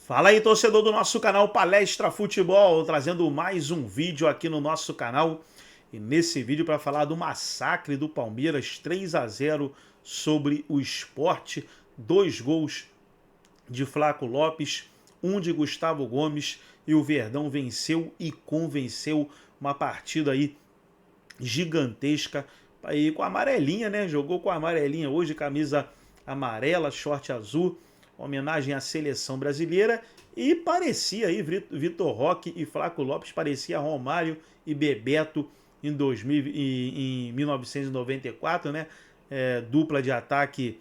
Fala aí, torcedor do nosso canal Palestra Futebol, trazendo mais um vídeo aqui no nosso canal. E nesse vídeo para falar do massacre do Palmeiras 3-0 sobre o Sport. 2 gols de Flaco Lopes, 1 de Gustavo Gomes, e o Verdão venceu e convenceu. Uma partida aí gigantesca, aí com a amarelinha, né? Jogou com a amarelinha hoje, camisa amarela, short azul, homenagem à seleção brasileira, e parecia aí Vitor Roque e Flaco Lopes, parecia Romário e Bebeto em 1994, né? Dupla de ataque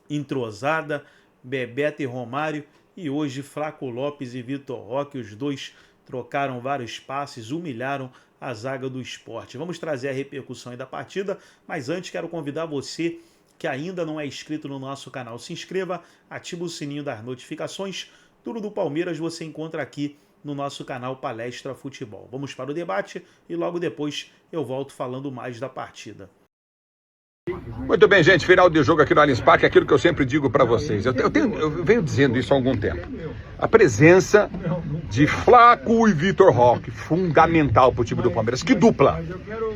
entrosada, Bebeto e Romário, e hoje Flaco Lopes e Vitor Roque, os dois trocaram vários passes, humilharam a zaga do Sport. Vamos trazer a repercussão aí da partida, mas antes quero convidar você que ainda não é inscrito no nosso canal, se inscreva, ativa o sininho das notificações. Tudo do Palmeiras você encontra aqui no nosso canal Palestra Futebol. Vamos para o debate e logo depois eu volto falando mais da partida. Muito bem, gente, final de jogo aqui no Allianz Parque, é aquilo que eu sempre digo para vocês. Eu venho dizendo isso há algum tempo. A presença de Flaco e Vitor Roque, fundamental para o time do Palmeiras. Que dupla!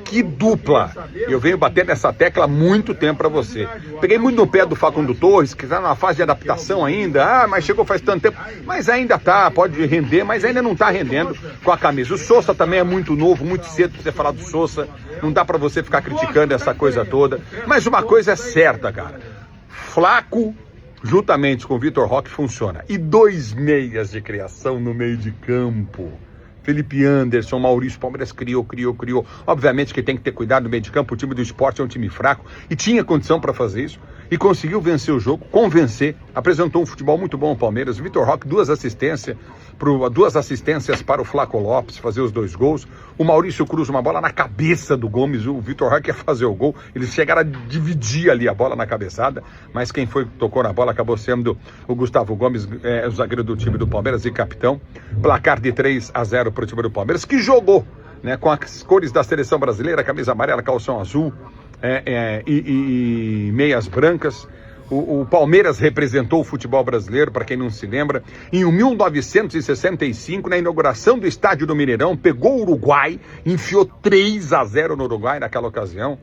Que dupla! Eu venho batendo essa tecla há muito tempo para você. Peguei muito no pé do Facundo Torres, que está numa fase de adaptação ainda. Ah, mas chegou faz tanto tempo. Mas ainda tá, pode render, mas ainda não está rendendo com a camisa. O Sousa também é muito novo, muito cedo para você falar do Sousa. Não dá para você ficar criticando essa coisa toda. Mas uma coisa é certa, cara. Flaco, juntamente com o Vitor Roque, funciona. E 2 meias de criação no meio de campo. Felipe Anderson, Maurício, Palmeiras criou. Obviamente que tem que ter cuidado no meio de campo. O time do Sport é um time fraco e tinha condição para fazer isso. E conseguiu vencer o jogo, convencer. Apresentou um futebol muito bom ao Palmeiras. Vitor Roque, 2 assistências para o Flaco Lopes fazer os 2 gols. O Maurício cruza uma bola na cabeça do Gomes. O Vitor Roque ia fazer o gol. Eles chegaram a dividir ali a bola na cabeçada. Mas quem foi que tocou na bola acabou sendo o Gustavo Gomes, o zagueiro do time do Palmeiras e capitão. Placar de 3-0 para o time do Palmeiras, que jogou, né, com as cores da seleção brasileira, camisa amarela, calção azul e meias brancas. O Palmeiras representou o futebol brasileiro, para quem não se lembra, em 1965, na inauguração do estádio do Mineirão, pegou o Uruguai, enfiou 3-0 no Uruguai naquela ocasião.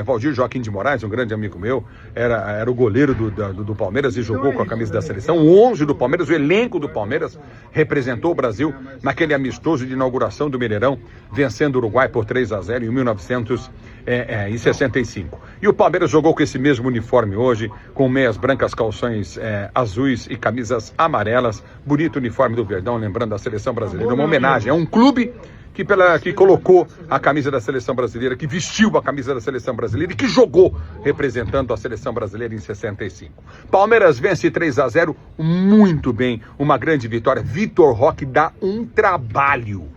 Valdir Joaquim de Moraes, um grande amigo meu, era o goleiro do Palmeiras e jogou com a camisa da seleção. O 11 do Palmeiras, o elenco do Palmeiras, representou o Brasil naquele amistoso de inauguração do Mineirão, vencendo o Uruguai por 3-0 em 1965. E o Palmeiras jogou com esse mesmo uniforme hoje, com meias brancas, calções azuis e camisas amarelas. Bonito uniforme do Verdão, lembrando a seleção brasileira. Uma homenagem a um clube que colocou a camisa da seleção brasileira, que vestiu a camisa da seleção brasileira e que jogou representando a seleção brasileira em 65. Palmeiras vence 3-0, muito bem, uma grande vitória. Vitor Roque dá um trabalho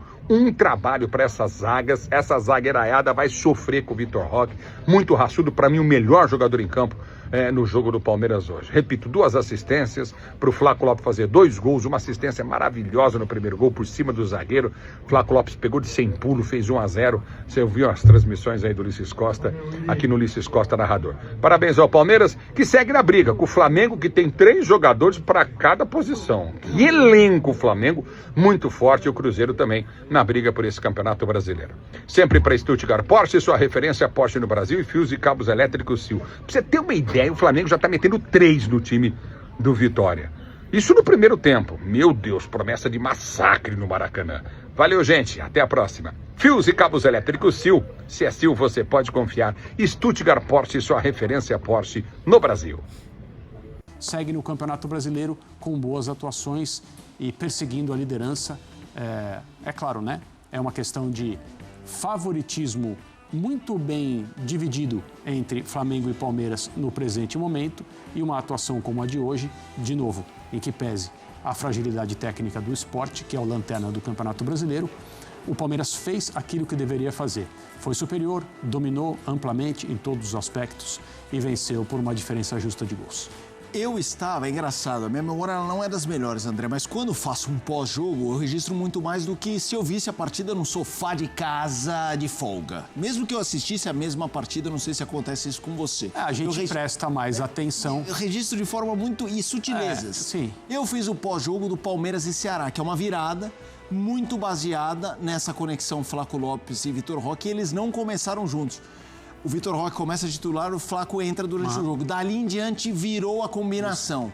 para essas zagas. Essa zagueiraiada vai sofrer com o Vitor Roque, muito raçudo, para mim o melhor jogador em campo no jogo do Palmeiras hoje. Repito, 2 assistências para o Flaco Lopes fazer 2 gols, uma assistência maravilhosa no primeiro gol por cima do zagueiro. Flaco Lopes pegou de 100 pulo, fez 1-0. Você ouviu as transmissões aí do Ulisses Costa, aqui no Ulisses Costa narrador. Parabéns ao Palmeiras, que segue na briga com o Flamengo, que tem 3 jogadores para cada posição. Que elenco o Flamengo, muito forte, e o Cruzeiro também na briga por esse campeonato brasileiro. Sempre para Stuttgart Porsche, sua referência Porsche no Brasil, e fios e cabos elétricos Sil. Pra você ter uma ideia, o Flamengo já está metendo 3 no time do Vitória. Isso no primeiro tempo. Meu Deus, promessa de massacre no Maracanã. Valeu, gente. Até a próxima. Fios e cabos elétricos Sil. Se é Sil, você pode confiar. Stuttgart Porsche, sua referência Porsche no Brasil. Segue no Campeonato Brasileiro com boas atuações e perseguindo a liderança. É claro, né? É uma questão de favoritismo muito bem dividido entre Flamengo e Palmeiras no presente momento, e uma atuação como a de hoje, de novo, em que pese a fragilidade técnica do Sport, que é o lanterna do Campeonato Brasileiro, o Palmeiras fez aquilo que deveria fazer. Foi superior, dominou amplamente em todos os aspectos e venceu por uma diferença justa de gols. Eu estava, é engraçado, a minha memória ela não é das melhores, André, mas quando faço um pós-jogo, eu registro muito mais do que se eu visse a partida num sofá de casa de folga. Mesmo que eu assistisse a mesma partida, não sei se acontece isso com você. A gente presta mais atenção. Eu registro de forma muito... e sutilezas. Sim. Eu fiz o pós-jogo do Palmeiras e Ceará, que é uma virada muito baseada nessa conexão Flaco Lopes e Vitor Roque, e eles não começaram juntos. O Vitor Roque começa a titular, o Flaco entra durante o jogo. Dali em diante virou a combinação.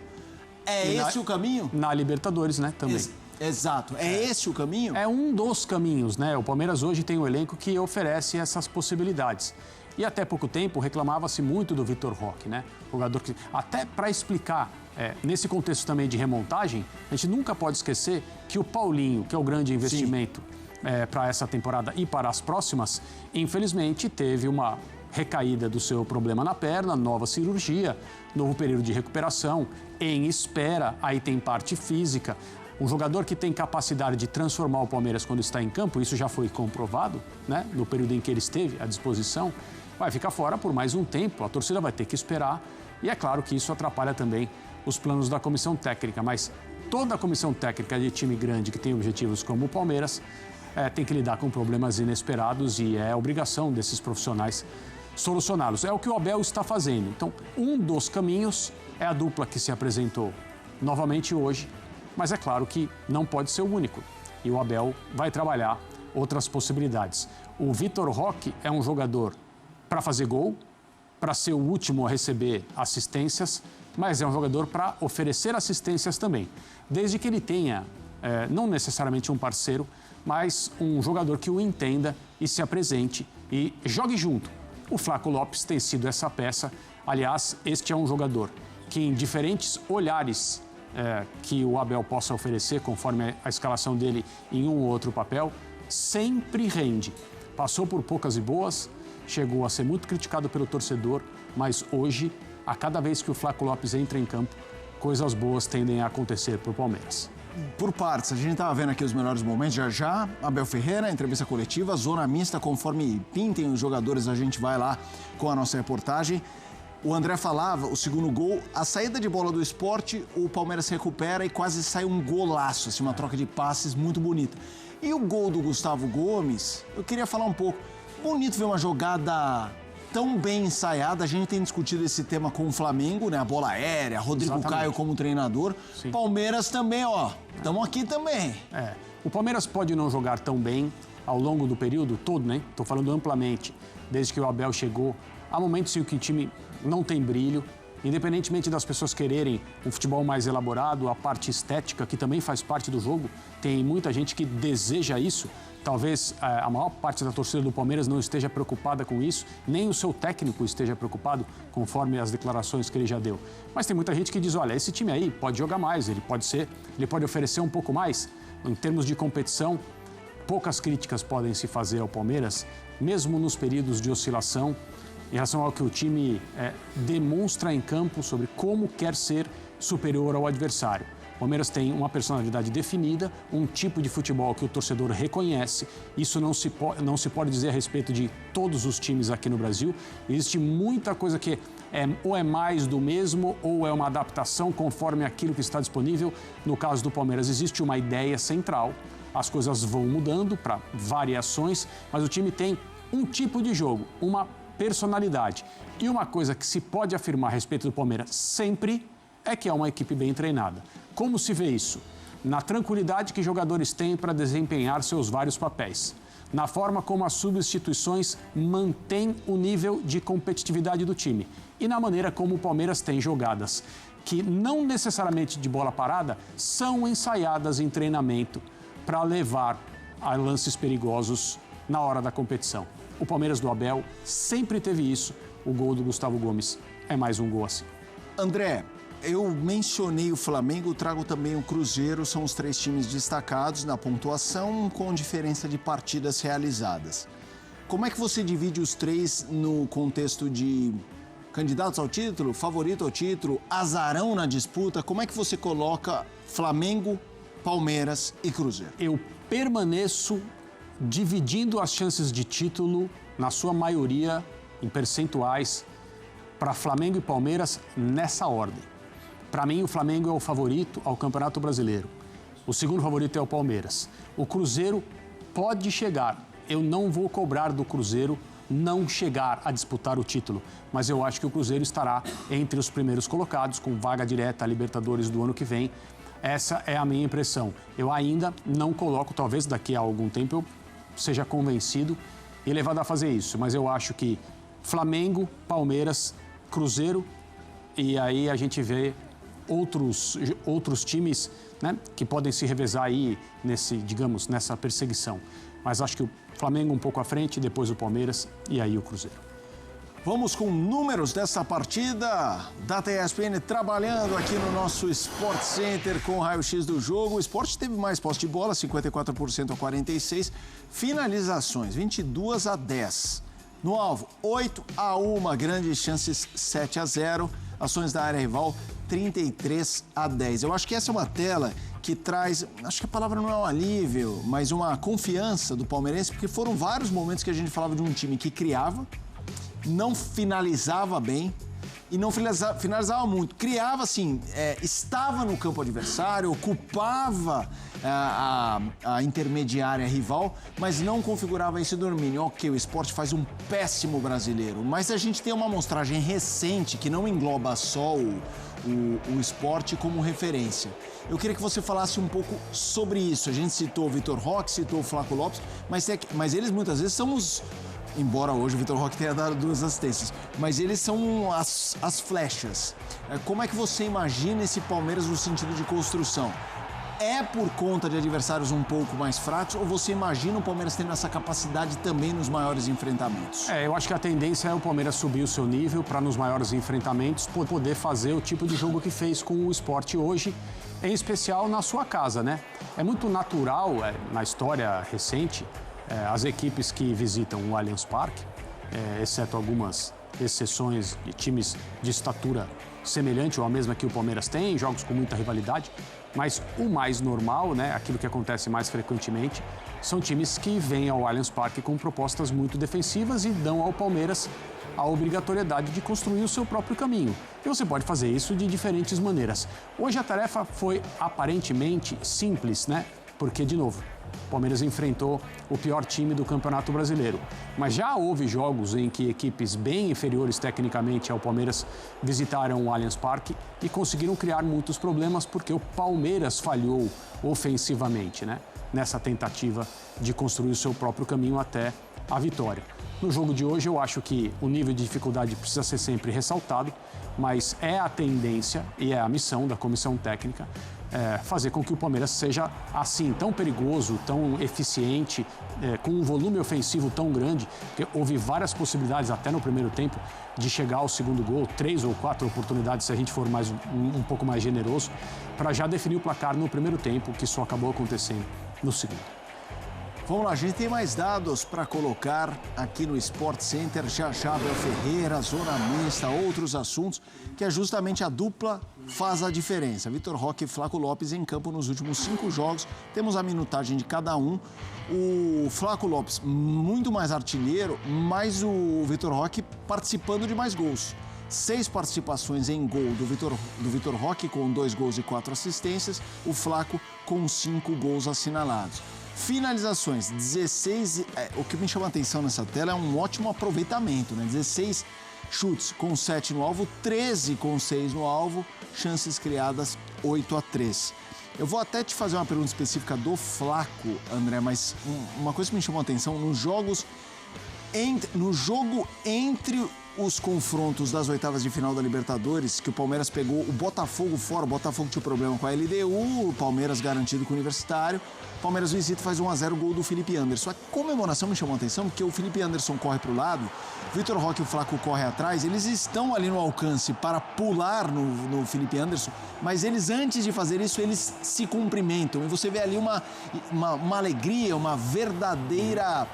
É esse o caminho? Na Libertadores, né, também. Exato. É esse o caminho? É um dos caminhos, né? O Palmeiras hoje tem um elenco que oferece essas possibilidades. E até pouco tempo reclamava-se muito do Vitor Roque, né? Jogador que... Até para explicar, nesse contexto também de remontagem, a gente nunca pode esquecer que o Paulinho, que é o grande investimento para essa temporada e para as próximas, infelizmente teve uma recaída do seu problema na perna, nova cirurgia, novo período de recuperação, em espera, aí tem parte física. Um jogador que tem capacidade de transformar o Palmeiras quando está em campo, isso já foi comprovado, né? No período em que ele esteve à disposição, vai ficar fora por mais um tempo, a torcida vai ter que esperar, e é claro que isso atrapalha também os planos da comissão técnica, mas toda a comissão técnica de time grande que tem objetivos como o Palmeiras tem que lidar com problemas inesperados e é obrigação desses profissionais solucioná-los. É o que o Abel está fazendo. Então, um dos caminhos é a dupla que se apresentou novamente hoje, mas é claro que não pode ser o único. E o Abel vai trabalhar outras possibilidades. O Vitor Roque é um jogador para fazer gol, para ser o último a receber assistências, mas é um jogador para oferecer assistências também. Desde que ele tenha, não necessariamente um parceiro, mas um jogador que o entenda e se apresente e jogue junto. O Flaco Lopes tem sido essa peça. Aliás, este é um jogador que em diferentes olhares que o Abel possa oferecer, conforme a escalação dele em um ou outro papel, sempre rende. Passou por poucas e boas, chegou a ser muito criticado pelo torcedor, mas hoje, a cada vez que o Flaco Lopes entra em campo, coisas boas tendem a acontecer para o Palmeiras. Por partes, a gente estava vendo aqui os melhores momentos, já, Abel Ferreira, entrevista coletiva, zona mista, conforme pintem os jogadores, a gente vai lá com a nossa reportagem. O André falava, o segundo gol, a saída de bola do Sport, o Palmeiras se recupera e quase sai um golaço, assim, uma troca de passes muito bonita. E o gol do Gustavo Gomes, eu queria falar um pouco, bonito ver uma jogada tão bem ensaiada, a gente tem discutido esse tema com o Flamengo, né? A bola aérea, Rodrigo Exatamente. Caio como treinador. Sim. Palmeiras também, ó, estamos aqui também. O Palmeiras pode não jogar tão bem ao longo do período todo, né? Estou falando amplamente, desde que o Abel chegou. Há momentos em que o time não tem brilho, independentemente das pessoas quererem um futebol mais elaborado, a parte estética, que também faz parte do jogo, tem muita gente que deseja isso. Talvez a maior parte da torcida do Palmeiras não esteja preocupada com isso, nem o seu técnico esteja preocupado, conforme as declarações que ele já deu. Mas tem muita gente que diz, olha, esse time aí pode jogar mais, ele pode oferecer um pouco mais. Em termos de competição, poucas críticas podem se fazer ao Palmeiras, mesmo nos períodos de oscilação, em relação ao que o time demonstra em campo sobre como quer ser superior ao adversário. O Palmeiras tem uma personalidade definida, um tipo de futebol que o torcedor reconhece. Isso não se pode dizer a respeito de todos os times aqui no Brasil. Existe muita coisa que ou é mais do mesmo ou é uma adaptação conforme aquilo que está disponível. No caso do Palmeiras, existe uma ideia central. As coisas vão mudando para variações, mas o time tem um tipo de jogo, uma personalidade. E uma coisa que se pode afirmar a respeito do Palmeiras sempre é que é uma equipe bem treinada. Como se vê isso? Na tranquilidade que jogadores têm para desempenhar seus vários papéis. Na forma como as substituições mantêm o nível de competitividade do time. E na maneira como o Palmeiras tem jogadas que não necessariamente de bola parada são ensaiadas em treinamento para levar a lances perigosos na hora da competição. O Palmeiras do Abel sempre teve isso. O gol do Gustavo Gomes é mais um gol assim. André, eu mencionei o Flamengo, trago também o Cruzeiro, são os três times destacados na pontuação com diferença de partidas realizadas. Como é que você divide os três no contexto de candidatos ao título, favorito ao título, azarão na disputa? Como é que você coloca Flamengo, Palmeiras e Cruzeiro? Eu permaneço dividindo as chances de título, na sua maioria, em percentuais, para Flamengo e Palmeiras nessa ordem. Para mim, o Flamengo é o favorito ao Campeonato Brasileiro. O segundo favorito é o Palmeiras. O Cruzeiro pode chegar. Eu não vou cobrar do Cruzeiro não chegar a disputar o título, mas eu acho que o Cruzeiro estará entre os primeiros colocados, com vaga direta à Libertadores do ano que vem. Essa é a minha impressão. Eu ainda não coloco, talvez daqui a algum tempo eu seja convencido e levado a fazer isso, mas eu acho que Flamengo, Palmeiras, Cruzeiro, e aí a gente vê outros times, né, que podem se revezar aí nessa perseguição. Mas acho que o Flamengo um pouco à frente, depois o Palmeiras e aí o Cruzeiro. Vamos com números dessa partida. Data ESPN trabalhando aqui no nosso Sport Center com o raio-x do jogo. O Sport teve mais posse de bola, 54% a 46%. Finalizações, 22-10. No alvo, 8-1, grandes chances, 7-0. Ações da área rival, 33-10. Eu acho que essa é uma tela que traz, acho que a palavra não é um alívio, mas uma confiança do palmeirense, porque foram vários momentos que a gente falava de um time que criava, não finalizava bem e não finalizava muito. Criava assim, estava no campo adversário, ocupava a intermediária rival, mas não configurava esse domínio. Ok, o Sport faz um péssimo brasileiro, mas a gente tem uma amostragem recente que não engloba só o Sport como referência. Eu queria que você falasse um pouco sobre isso. A gente citou o Vitor Roque, citou o Flaco Lopes, mas eles muitas vezes são os... Embora hoje o Vitor Roque tenha dado 2 assistências, mas eles são as flechas. Como é que você imagina esse Palmeiras no sentido de construção? É por conta de adversários um pouco mais fracos ou você imagina o Palmeiras tendo essa capacidade também nos maiores enfrentamentos? Eu acho que a tendência é o Palmeiras subir o seu nível para nos maiores enfrentamentos poder fazer o tipo de jogo que fez com o Sport hoje, em especial na sua casa, né? É muito natural, na história recente, as equipes que visitam o Allianz Parque, exceto algumas exceções de times de estatura semelhante ou a mesma que o Palmeiras tem, jogos com muita rivalidade, mas o mais normal, né, aquilo que acontece mais frequentemente, são times que vêm ao Allianz Parque com propostas muito defensivas e dão ao Palmeiras a obrigatoriedade de construir o seu próprio caminho. E você pode fazer isso de diferentes maneiras. Hoje a tarefa foi aparentemente simples, né? Porque, de novo, o Palmeiras enfrentou o pior time do Campeonato Brasileiro. Mas já houve jogos em que equipes bem inferiores tecnicamente ao Palmeiras visitaram o Allianz Parque e conseguiram criar muitos problemas porque o Palmeiras falhou ofensivamente, né? Nessa tentativa de construir o seu próprio caminho até a vitória. No jogo de hoje, eu acho que o nível de dificuldade precisa ser sempre ressaltado, mas é a tendência e é a missão da comissão técnica fazer com que o Palmeiras seja assim, tão perigoso, tão eficiente, com um volume ofensivo tão grande, porque houve várias possibilidades até no primeiro tempo de chegar ao segundo gol, 3 ou 4 oportunidades se a gente for um pouco mais generoso, para já definir o placar no primeiro tempo, que só acabou acontecendo no segundo. Vamos lá, a gente tem mais dados para colocar aqui no Sport Center. Já Abel Ferreira, zona mista, outros assuntos, que é justamente a dupla faz a diferença. Vitor Roque e Flaco Lopes em campo nos últimos 5 jogos. Temos a minutagem de cada um. O Flaco Lopes muito mais artilheiro, mas o Vitor Roque participando de mais gols. 6 participações em gol do Vitor Roque, com 2 gols e 4 assistências. O Flaco com 5 gols assinalados. Finalizações, 16, o que me chama a atenção nessa tela é um ótimo aproveitamento, né? 16 chutes com 7 no alvo, 13 com 6 no alvo, chances criadas 8-3. Eu vou até te fazer uma pergunta específica do Flaco, André, mas uma coisa que me chamou a atenção, no jogo entre os confrontos das oitavas de final da Libertadores, que o Palmeiras pegou o Botafogo fora, o Botafogo tinha problema com a LDU, o Palmeiras garantido com o Universitário, o Palmeiras visita e faz 1-0 gol do Felipe Anderson. A comemoração me chamou a atenção porque o Felipe Anderson corre para o lado, Vitor Roque e o Flaco correm atrás, eles estão ali no alcance para pular no Felipe Anderson, mas eles, antes de fazer isso, eles se cumprimentam. E você vê ali uma alegria, uma verdadeira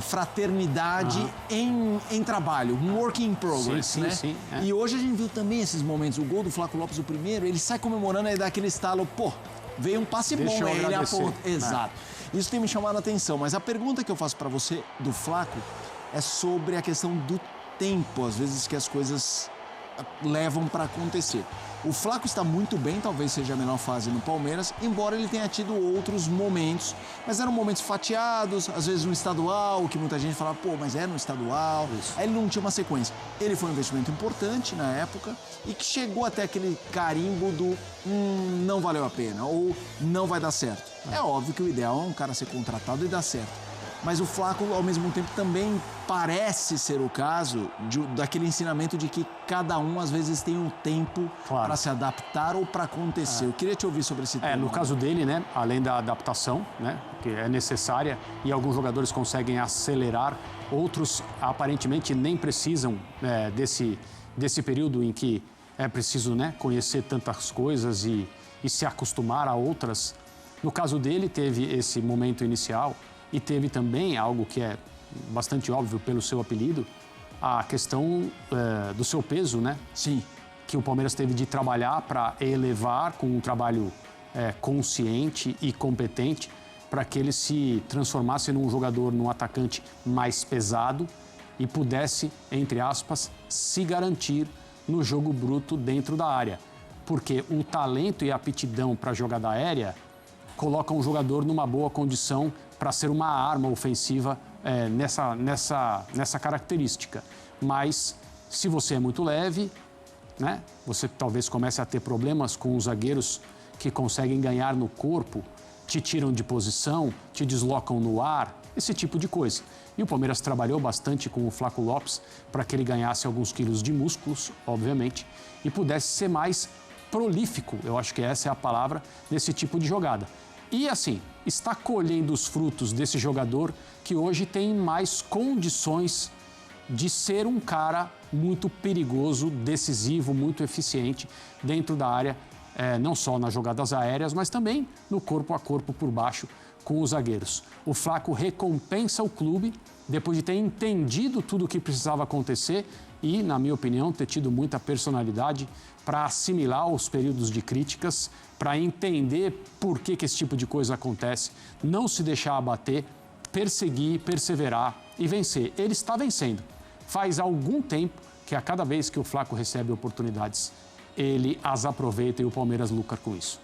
fraternidade em trabalho, um work in progress, né? Sim, E hoje a gente viu também esses momentos, o gol do Flaco Lopes, o primeiro, ele sai comemorando e dá aquele estalo, veio um passe bom, ele aponta. Exato. Isso tem me chamado a atenção, mas a pergunta que eu faço para você do Flaco é sobre a questão do tempo, às vezes, que as coisas levam para acontecer. O Flaco está muito bem, talvez seja a melhor fase no Palmeiras, embora ele tenha tido outros momentos, mas eram momentos fatiados, às vezes no estadual, que muita gente falava, pô, mas é no estadual, aí ele não tinha uma sequência. Ele foi um investimento importante na época e que chegou até aquele carimbo do não valeu a pena ou não vai dar certo. É óbvio que o ideal é um cara ser contratado e dar certo. Mas o Flaco, ao mesmo tempo, também parece ser o caso daquele ensinamento de que cada um, às vezes, tem um tempo para se adaptar ou para acontecer. Eu queria te ouvir sobre esse tema. No caso dele, né, além da adaptação, né, que é necessária, e alguns jogadores conseguem acelerar, outros, aparentemente, nem precisam desse período em que é preciso, né, conhecer tantas coisas e se acostumar a outras. No caso dele, teve esse momento inicial. E teve também algo que é bastante óbvio pelo seu apelido, a questão do seu peso, né? Sim. Que o Palmeiras teve de trabalhar para elevar com um trabalho consciente e competente para que ele se transformasse num jogador, num atacante mais pesado e pudesse, entre aspas, se garantir no jogo bruto dentro da área. Porque o talento e a aptidão para a jogada aérea colocam um jogador numa boa condição para ser uma arma ofensiva nessa característica. Mas, se você é muito leve, né, você talvez comece a ter problemas com os zagueiros que conseguem ganhar no corpo, te tiram de posição, te deslocam no ar, esse tipo de coisa. E o Palmeiras trabalhou bastante com o Flaco Lopes para que ele ganhasse alguns quilos de músculos, obviamente, e pudesse ser mais prolífico, eu acho que essa é a palavra, nesse tipo de jogada. E assim, está colhendo os frutos desse jogador que hoje tem mais condições de ser um cara muito perigoso, decisivo, muito eficiente dentro da área, não só nas jogadas aéreas, mas também no corpo a corpo por baixo com os zagueiros. O Flaco recompensa o clube depois de ter entendido tudo o que precisava acontecer e, na minha opinião, ter tido muita personalidade para assimilar os períodos de críticas, para entender por que esse tipo de coisa acontece, não se deixar abater, perseguir, perseverar e vencer. Ele está vencendo. Faz algum tempo que a cada vez que o Flaco recebe oportunidades, ele as aproveita e o Palmeiras lucra com isso.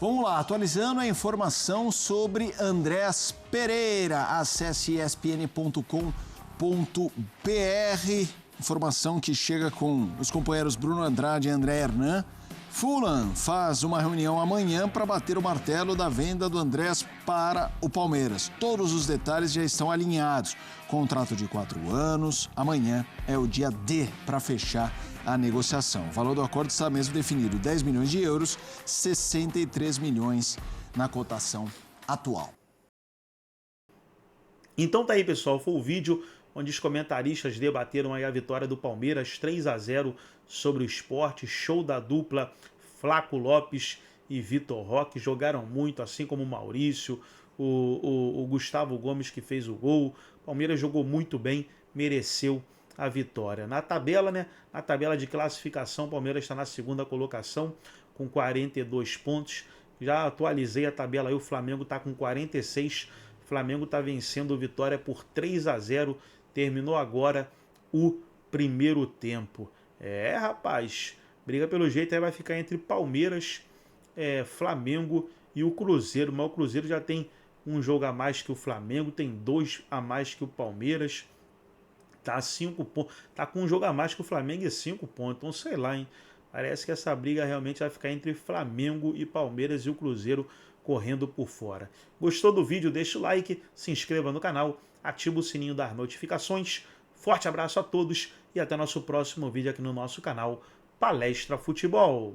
Vamos lá, atualizando a informação sobre Andrés Pereira. Acesse espn.com.br. Informação que chega com os companheiros Bruno Andrade e André Hernan. Fulham faz uma reunião amanhã para bater o martelo da venda do Andrés para o Palmeiras. Todos os detalhes já estão alinhados. Contrato de 4 anos. Amanhã é o dia D para fechar a negociação. O valor do acordo está mesmo definido: 10 milhões de euros, 63 milhões na cotação atual. Então tá aí, pessoal, foi o vídeo onde os comentaristas debateram aí a vitória do Palmeiras 3-0 sobre o Sport. Show da dupla Flaco Lopes e Vitor Roque, jogaram muito, assim como o Maurício, o Gustavo Gomes, que fez o gol. O Palmeiras jogou muito bem, mereceu a vitória. Na tabela, né? Na tabela de classificação, o Palmeiras está na segunda colocação com 42 pontos. Já atualizei a tabela aí, o Flamengo está com 46. O Flamengo está vencendo o Vitória por 3-0. Terminou agora o primeiro tempo. Rapaz, briga pelo jeito aí vai ficar entre Palmeiras, Flamengo e o Cruzeiro. Mas o Cruzeiro já tem um jogo a mais que o Flamengo, tem 2 a mais que o Palmeiras. Tá 5 pontos. Tá com um jogo a mais que o Flamengo e 5 pontos. Então, sei lá, hein? Parece que essa briga realmente vai ficar entre Flamengo e Palmeiras e o Cruzeiro correndo por fora. Gostou do vídeo? Deixa o like, se inscreva no canal, ativa o sininho das notificações. Forte abraço a todos e até nosso próximo vídeo aqui no nosso canal Palestra Futebol.